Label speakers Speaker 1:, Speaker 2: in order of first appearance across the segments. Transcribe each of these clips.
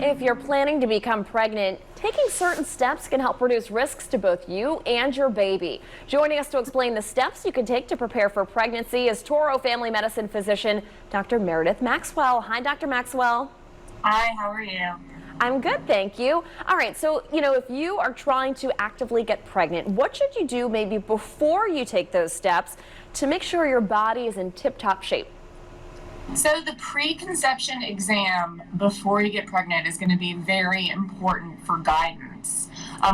Speaker 1: If you're planning to become pregnant, taking certain steps can help reduce risks to both you and your baby. Joining us to explain the steps you can take to prepare for pregnancy is Toro family medicine physician Dr. Meredith Maxwell. Hi, Dr. Maxwell.
Speaker 2: Hi, how are you?
Speaker 1: I'm good, thank you. All right, so, if you are trying to actively get pregnant, what should you do maybe before you take those steps to make sure your body is in tip-top shape?
Speaker 2: So the preconception exam before you get pregnant is going to be very important for guidance.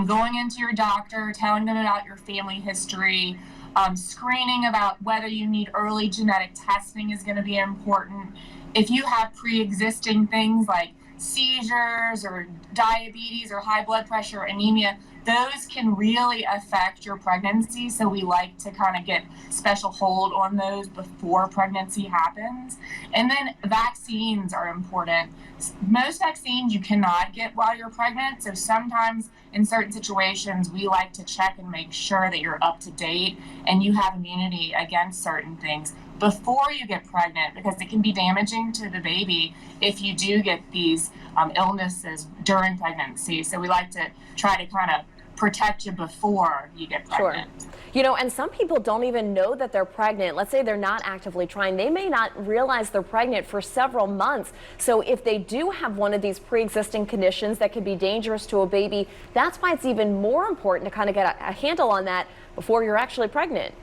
Speaker 2: Going into your doctor, telling them about your family history, screening about whether you need early genetic testing is going to be important. If you have pre-existing things like seizures or diabetes or high blood pressure, anemia, those can really affect your pregnancy. So we like to kind of get special hold on those before pregnancy happens. And then vaccines are important. Most vaccines you cannot get while you're pregnant. So sometimes in certain situations, we like to check and make sure that you're up to date and you have immunity against certain things before you get pregnant, because it can be damaging to the baby if you do get these illnesses during pregnancy. So we like to try to kind of protect you before you get pregnant.
Speaker 1: Sure. And some people don't even know that they're pregnant. Let's say they're not actively trying. They may not realize they're pregnant for several months. So if they do have one of these pre-existing conditions that can be dangerous to a baby, that's why it's even more important to kind of get a handle on that before you're actually pregnant.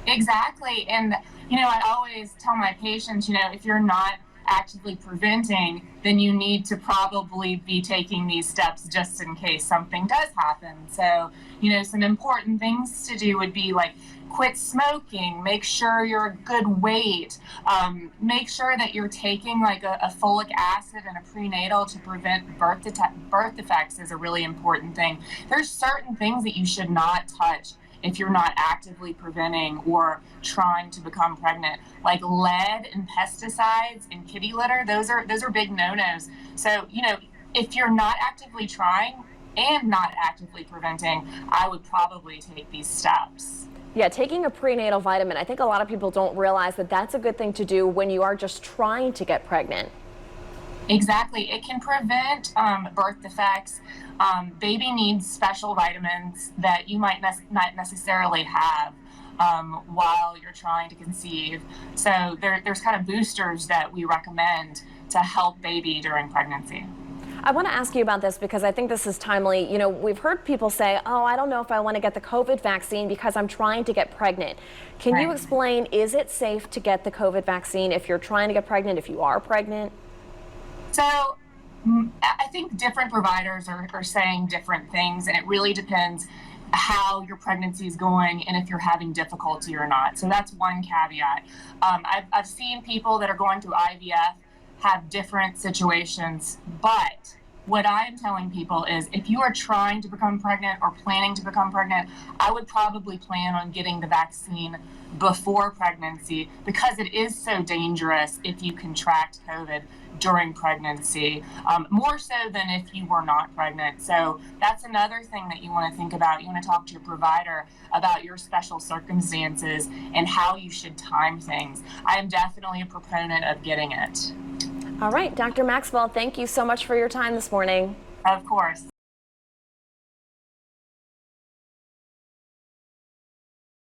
Speaker 2: Exactly. And, I always tell my patients, if you're not actively preventing, then you need to probably be taking these steps just in case something does happen. So, some important things to do would be like quit smoking, make sure you're a good weight, make sure that you're taking like a folic acid and a prenatal to prevent birth defects is a really important thing. There's certain things that you should not touch if you're not actively preventing or trying to become pregnant, like lead and pesticides and kitty litter. Those are big no-nos. So, if you're not actively trying and not actively preventing, I would probably take these steps.
Speaker 1: Yeah, taking a prenatal vitamin, I think a lot of people don't realize that that's a good thing to do when you are just trying to get pregnant.
Speaker 2: Exactly. It can prevent birth defects. Baby needs special vitamins that you might not necessarily have while you're trying to conceive. So there's kind of boosters that we recommend to help baby during pregnancy.
Speaker 1: I want to ask you about this because I think this is timely. We've heard people say, oh, I don't know if I want to get the COVID vaccine because I'm trying to get pregnant. Can you explain, is it safe to get the COVID vaccine if you're trying to get pregnant, if you are pregnant?
Speaker 2: So I think different providers are saying different things, and it really depends how your pregnancy is going and if you're having difficulty or not. So that's one caveat. I've seen people that are going through IVF have different situations, but what I'm telling people is if you are trying to become pregnant or planning to become pregnant, I would probably plan on getting the vaccine before pregnancy because it is so dangerous if you contract COVID during pregnancy, more so than if you were not pregnant. So that's another thing that you want to think about. You want to talk to your provider about your special circumstances and how you should time things. I am definitely a proponent of getting it.
Speaker 1: All right, Dr. Maxwell, thank you so much for your time this morning.
Speaker 2: Of course.